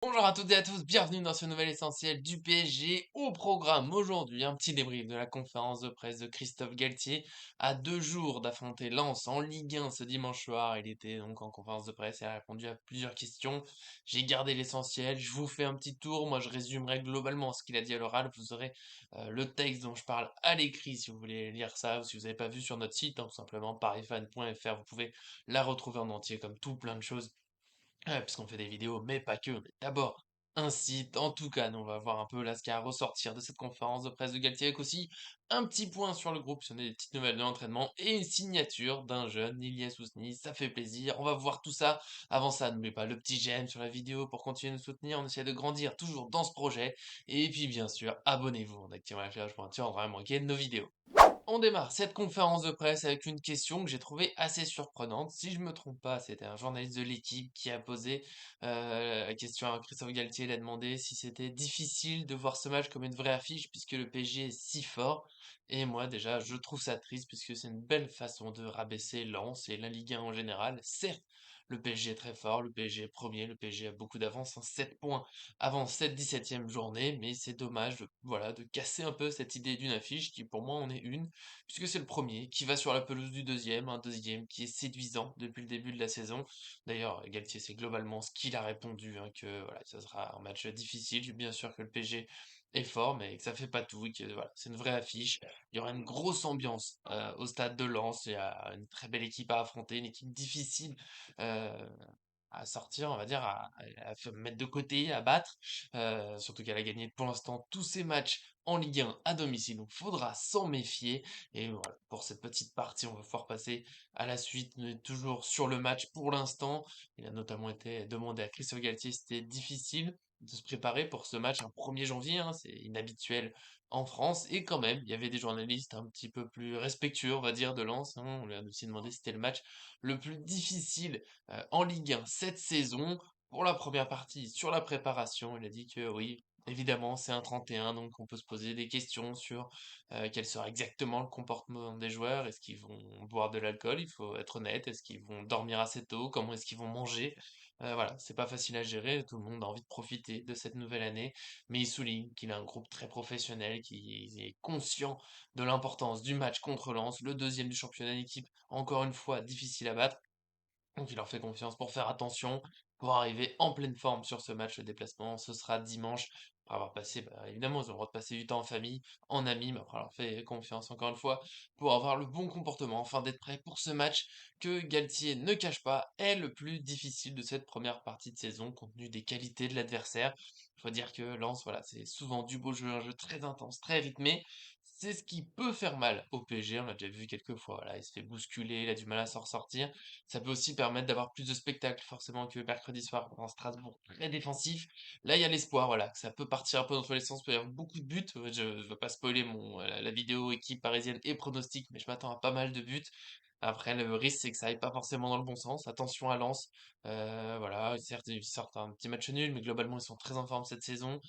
Bonjour à toutes et à tous, bienvenue dans ce nouvel essentiel du PSG. Au programme aujourd'hui, un petit débrief de la conférence de presse de Christophe Galtier à 2 jours d'affronter Lens en Ligue 1 ce dimanche soir. Il était donc en conférence de presse et a répondu à plusieurs questions. J'ai gardé l'essentiel, je vous fais un petit tour. Moi, je résumerai globalement ce qu'il a dit à l'oral. Vous aurez le texte dont je parle à l'écrit si vous voulez lire ça ou si vous n'avez pas vu sur notre site, hein, tout simplement parisfan.fr. Vous pouvez la retrouver en entier comme tout plein de choses. Ouais, puisqu'on fait des vidéos, mais pas que. Mais d'abord, un site. En tout cas, nous, on va voir un peu là ce qu'il y a à ressortir de cette conférence de presse de Galtier, avec aussi un petit point sur le groupe, si on a des petites nouvelles de l'entraînement, et une signature d'un jeune, Ilyes Ousni. Ça fait plaisir. On va voir tout ça. Avant ça, n'oubliez pas le petit j'aime sur la vidéo pour continuer de nous soutenir. On essaie de grandir toujours dans ce projet. Et puis, bien sûr, abonnez-vous en activant la cloche pour ne rien manquer de nos vidéos. On démarre cette conférence de presse avec une question que j'ai trouvée assez surprenante. Si je me trompe pas, c'était un journaliste de l'équipe qui a posé la question à Christophe Galtier. Il a demandé si c'était difficile de voir ce match comme une vraie affiche puisque le PSG est si fort. Et moi, déjà, je trouve ça triste puisque c'est une belle façon de rabaisser Lens et la Ligue 1 en général. Certes, le PSG est très fort, le PSG est premier, le PSG a beaucoup d'avance, 7 points avant cette 17e journée, mais c'est dommage voilà, de casser un peu cette idée d'une affiche qui pour moi en est une puisque c'est le premier qui va sur la pelouse du deuxième, un deuxième qui est séduisant depuis le début de la saison. D'ailleurs, Galtier, c'est globalement ce qu'il a répondu, hein, que voilà, ça sera un match difficile. Je suis bien sûr que le PSG est fort, mais que ça fait pas tout, et que voilà, c'est une vraie affiche. Il y aura une grosse ambiance au stade de Lens. Il y a une très belle équipe à affronter, une équipe difficile. euh, à sortir, on va dire, à mettre de côté, à battre. Surtout qu'elle a gagné pour l'instant tous ses matchs en Ligue 1 à domicile, donc faudra s'en méfier. Et voilà, pour cette petite partie, on va pouvoir passer à la suite, mais toujours sur le match pour l'instant. Il a notamment été demandé à Christophe Galtier si c'était difficile de se préparer pour ce match un 1er janvier, hein, c'est inhabituel en France, et quand même, il y avait des journalistes un petit peu plus respectueux, on va dire, de Lens, hein. On lui a aussi demandé si c'était le match le plus difficile en Ligue 1 cette saison. Pour la première partie, sur la préparation, il a dit que oui, évidemment, c'est un 31, donc on peut se poser des questions sur quel sera exactement le comportement des joueurs. Est-ce qu'ils vont boire de l'alcool? Il faut être honnête. Est-ce qu'ils vont dormir assez tôt? Comment est-ce qu'ils vont manger? Voilà, c'est pas facile à gérer. Tout le monde a envie de profiter de cette nouvelle année, mais il souligne qu'il a un groupe très professionnel, qui est conscient de l'importance du match contre Lens, le deuxième du championnat d'équipe, encore une fois difficile à battre. Donc il leur fait confiance pour faire attention, pour arriver en pleine forme sur ce match de déplacement. Ce sera dimanche, après avoir passé, bah, évidemment, ils ont le droit de passer du temps en famille, en amis, mais après leur fait confiance encore une fois, pour avoir le bon comportement, afin d'être prêt pour ce match que Galtier ne cache pas est le plus difficile de cette première partie de saison, compte tenu des qualités de l'adversaire. Il faut dire que Lens, voilà, c'est souvent du beau jeu, un jeu très intense, très rythmé. C'est ce qui peut faire mal au PSG, on l'a déjà vu quelques fois, voilà, il se fait bousculer, il a du mal à s'en ressortir. Ça peut aussi permettre d'avoir plus de spectacles, forcément, que mercredi soir contre un Strasbourg très défensif. Là, il y a l'espoir, voilà, que ça peut partir un peu dans tous les sens, il peut y avoir beaucoup de buts. Je ne veux pas spoiler la vidéo équipe parisienne et pronostic, mais je m'attends à pas mal de buts. Après, le risque, c'est que ça aille pas forcément dans le bon sens. Attention à Lens. Voilà, certes, ils sortent un petit match nul, mais globalement, ils sont très en forme cette saison.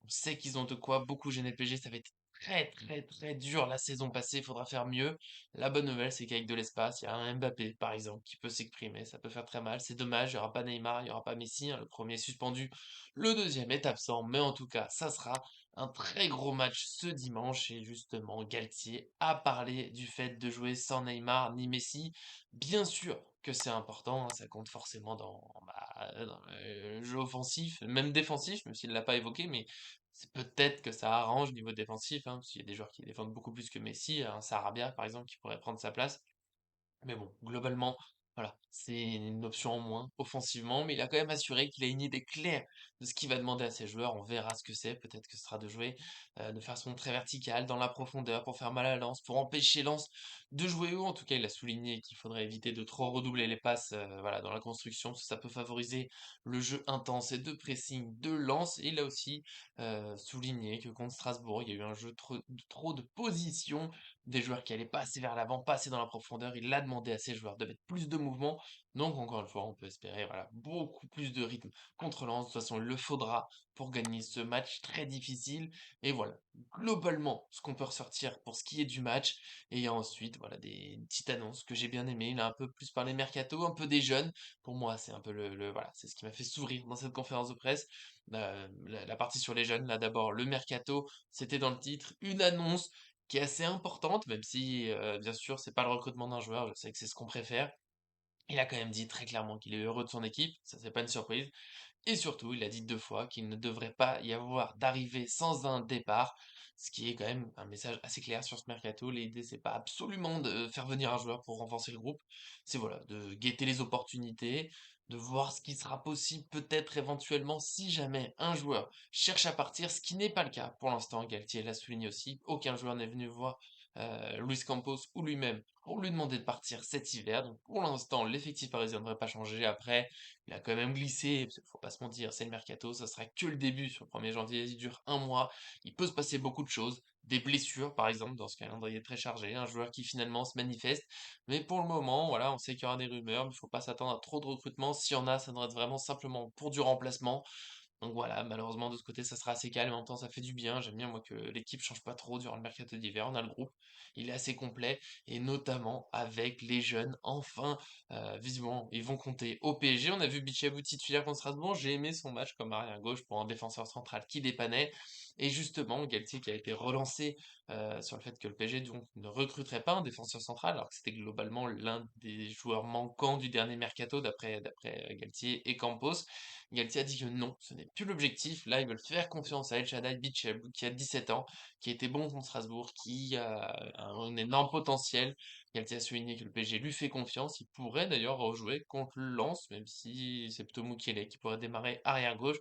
On sait qu'ils ont de quoi beaucoup gêner le PSG, ça va être très très très dur la saison passée, il faudra faire mieux. La bonne nouvelle, c'est qu'avec de l'espace, il y a un Mbappé par exemple qui peut s'exprimer, ça peut faire très mal, c'est dommage, il n'y aura pas Neymar, il n'y aura pas Messi, hein, le premier est suspendu, le deuxième est absent, mais en tout cas, ça sera un très gros match ce dimanche et justement, Galtier a parlé du fait de jouer sans Neymar ni Messi. Bien sûr que c'est important, hein, ça compte forcément dans le jeu offensif, même défensif, même s'il ne l'a pas évoqué, mais c'est peut-être que ça arrange niveau défensif, hein, parce qu'il y a des joueurs qui défendent beaucoup plus que Messi, un Sarabia par exemple qui pourrait prendre sa place. Mais bon, globalement, voilà, c'est une option en moins offensivement, mais il a quand même assuré qu'il a une idée claire de ce qu'il va demander à ses joueurs. On verra ce que c'est. Peut-être que ce sera de jouer de façon très verticale, dans la profondeur, pour faire mal à Lens, pour empêcher Lens de jouer haut. En tout cas, il a souligné qu'il faudrait éviter de trop redoubler les passes, voilà, dans la construction, parce que ça peut favoriser le jeu intense et de pressing de Lens. Et il a aussi souligné que contre Strasbourg, il y a eu un jeu trop de position des joueurs qui allaient pas assez vers l'avant, pas assez dans la profondeur. Il a demandé à ses joueurs de mettre plus de mouvement. Donc, encore une fois, on peut espérer voilà, beaucoup plus de rythme contre Lens. De toute façon, il le faudra pour gagner ce match très difficile. Et voilà, globalement, ce qu'on peut ressortir pour ce qui est du match. Et ensuite, voilà, des petites annonces que j'ai bien aimées. Il a un peu plus parlé mercato, un peu des jeunes. Pour moi, c'est un peu voilà, c'est ce qui m'a fait sourire dans cette conférence de presse. La partie sur les jeunes, là d'abord, le mercato, c'était dans le titre, une annonce qui est assez importante, même si, bien sûr, c'est pas le recrutement d'un joueur, je sais que c'est ce qu'on préfère. Il a quand même dit très clairement qu'il est heureux de son équipe, ça c'est pas une surprise. Et surtout, il a dit 2 fois qu'il ne devrait pas y avoir d'arrivée sans un départ, ce qui est quand même un message assez clair sur ce mercato. L'idée, c'est pas absolument de faire venir un joueur pour renforcer le groupe, c'est voilà, de guetter les opportunités, de voir ce qui sera possible peut-être éventuellement si jamais un joueur cherche à partir, ce qui n'est pas le cas pour l'instant. Galtier l'a souligné aussi, aucun joueur n'est venu voir Luis Campos ou lui-même pour lui demander de partir cet hiver. Donc pour l'instant, l'effectif parisien ne devrait pas changer. Après, il a quand même glissé, parce qu'il faut pas se mentir, c'est le mercato, ça sera que le début sur le 1er janvier, il dure un mois, il peut se passer beaucoup de choses, des blessures par exemple dans ce calendrier très chargé, un joueur qui finalement se manifeste, mais pour le moment, voilà, on sait qu'il y aura des rumeurs, mais il faut pas s'attendre à trop de recrutement, s'il y en a, ça devrait être vraiment simplement pour du remplacement, donc voilà, malheureusement de ce côté ça sera assez calme, en même temps ça fait du bien, j'aime bien moi que l'équipe change pas trop durant le mercato d'hiver, on a le groupe, il est assez complet, et notamment avec les jeunes, enfin, visiblement ils vont compter au PSG, on a vu Bichabou titulaire contre Strasbourg, j'ai aimé son match comme arrière gauche pour un défenseur central qui dépannait, et justement Galtier qui a été relancé sur le fait que le PSG donc ne recruterait pas un défenseur central, alors que c'était globalement l'un des joueurs manquants du dernier mercato d'après Galtier et Campos. Galtier a dit que non, ce n'est plus l'objectif. Là, ils veulent faire confiance à El Shaddai Bitchel, qui a 17 ans, qui a été bon contre Strasbourg, qui a un énorme potentiel. Galtier a souligné que le PSG lui fait confiance. Il pourrait d'ailleurs rejouer contre Lens, même si c'est plutôt Mukiele qui pourrait démarrer arrière gauche.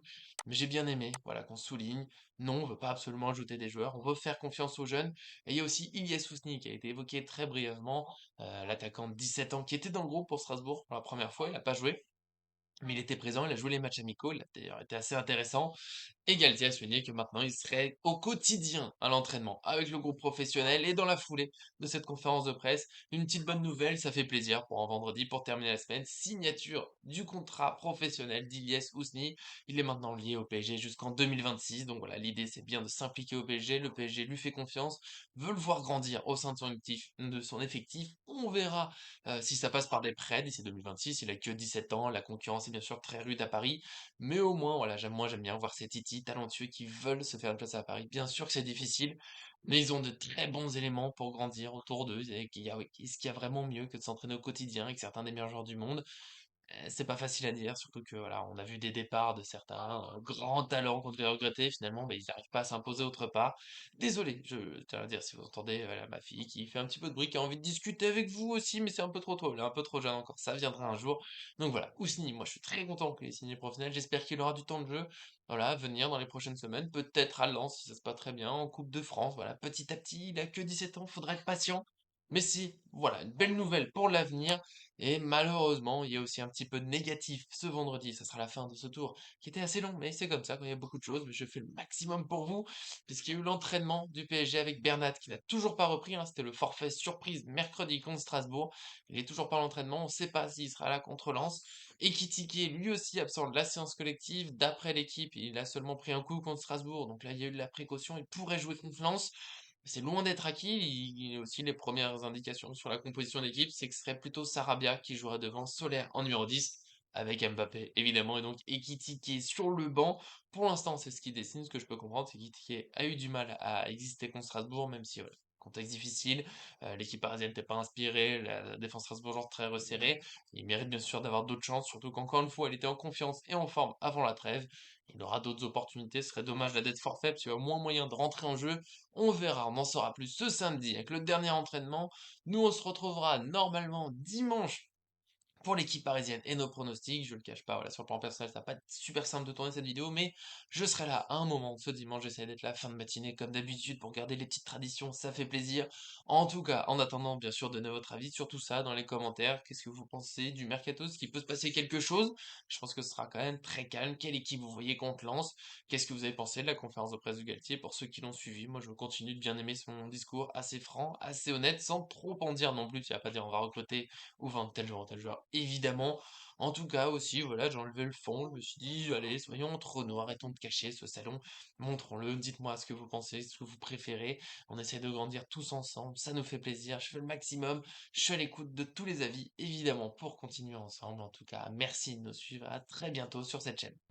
Mais j'ai bien aimé, voilà, qu'on souligne. Non, on veut pas absolument ajouter des joueurs. On veut faire confiance aux jeunes. Et il y a aussi Ilyes Ousni qui a été évoqué très brièvement, l'attaquant de 17 ans qui était dans le groupe pour Strasbourg pour la première fois. Il n'a pas joué. Mais il était présent, il a joué les matchs amicaux, il a d'ailleurs été assez intéressant. Et Galtier a souligné que maintenant il serait au quotidien à l'entraînement avec le groupe professionnel et dans la foulée de cette conférence de presse. Une petite bonne nouvelle, ça fait plaisir pour un vendredi pour terminer la semaine. Signature du contrat professionnel d'Ilyes Ousni. Il est maintenant lié au PSG jusqu'en 2026. Donc voilà, l'idée c'est bien de s'impliquer au PSG. Le PSG lui fait confiance, veut le voir grandir au sein de son effectif. On verra si ça passe par des prêts d'ici 2026. Il a que 17 ans, la concurrence est bien sûr très rude à Paris. Mais au moins, voilà, j'aime bien voir ces titis talentueux qui veulent se faire une place à Paris. Bien sûr que c'est difficile, mais ils ont de très bons éléments pour grandir autour d'eux. Et est-ce qu'il y a vraiment mieux que de s'entraîner au quotidien avec certains des meilleurs joueurs du monde? C'est pas facile à dire, surtout que voilà, on a vu des départs de certains grands talents qu'on devait regretter, finalement, ils n'arrivent pas à s'imposer autre part. Désolé, je tiens à dire si vous entendez voilà, ma fille qui fait un petit peu de bruit, qui a envie de discuter avec vous aussi, mais c'est un peu trop tôt, elle est un peu trop jeune encore, ça viendra un jour. Donc voilà, Ousni, moi je suis très content qu'il ait signé professionnel, j'espère qu'il aura du temps de jeu, voilà, à venir dans les prochaines semaines, peut-être à Lens si ça se passe très bien, en Coupe de France, voilà, petit à petit, il a que 17 ans, faudra être patient. Mais si, voilà, une belle nouvelle pour l'avenir. Et malheureusement, il y a aussi un petit peu de négatif ce vendredi, ça sera la fin de ce tour, qui était assez long, mais c'est comme ça quand il y a beaucoup de choses, mais je fais le maximum pour vous, puisqu'il y a eu l'entraînement du PSG avec Bernat, qui n'a toujours pas repris, hein, c'était le forfait surprise mercredi contre Strasbourg, il est toujours pas à l'entraînement, on ne sait pas s'il sera là contre Lens, et Kitike, lui aussi absent de la séance collective, d'après l'équipe, il a seulement pris un coup contre Strasbourg, donc là il y a eu de la précaution, il pourrait jouer contre Lens, c'est loin d'être acquis. Il y a aussi les premières indications sur la composition d'équipe, c'est que ce serait plutôt Sarabia qui jouera devant Solaire en numéro 10, avec Mbappé évidemment, et donc Ekiti qui est sur le banc. Pour l'instant, c'est ce qui dessine, ce que je peux comprendre, c'est qu'Ekitike a eu du mal à exister contre Strasbourg, même si voilà, contexte difficile, l'équipe parisienne n'était pas inspirée, la défense strasbourgeoise très resserrée. Il mérite bien sûr d'avoir d'autres chances, surtout qu'encore une fois, elle était en confiance et en forme avant la trêve. Il aura d'autres opportunités, ce serait dommage la dette forfait, parce qu'il y a moins moyen de rentrer en jeu. On verra, on en saura plus ce samedi avec le dernier entraînement. Nous, on se retrouvera normalement dimanche pour l'équipe parisienne et nos pronostics. Je le cache pas, voilà, sur le plan personnel, ça va pas être super simple de tourner cette vidéo, mais je serai là à un moment ce dimanche. J'essaie d'être là fin de matinée comme d'habitude pour garder les petites traditions, ça fait plaisir. En tout cas, en attendant, bien sûr, donnez votre avis sur tout ça dans les commentaires. Qu'est-ce que vous pensez du mercato? Est-ce qu'il peut se passer quelque chose? Je pense que ce sera quand même très calme. Quelle équipe vous voyez contre Lens? Qu'est-ce que vous avez pensé de la conférence de presse de Galtier? Pour ceux qui l'ont suivi, moi je continue de bien aimer son discours assez franc, assez honnête, sans trop en dire non plus. Tu vas pas dire on va recruter ou vendre tel joueur, évidemment. En tout cas aussi, voilà, j'ai enlevé le fond, je me suis dit, allez, soyons entre nous, arrêtons de cacher ce salon, montrons-le, dites-moi ce que vous pensez, ce que vous préférez, on essaie de grandir tous ensemble, ça nous fait plaisir, je fais le maximum, je suis à l'écoute de tous les avis, évidemment, pour continuer ensemble. En tout cas, merci de nous suivre, à très bientôt sur cette chaîne.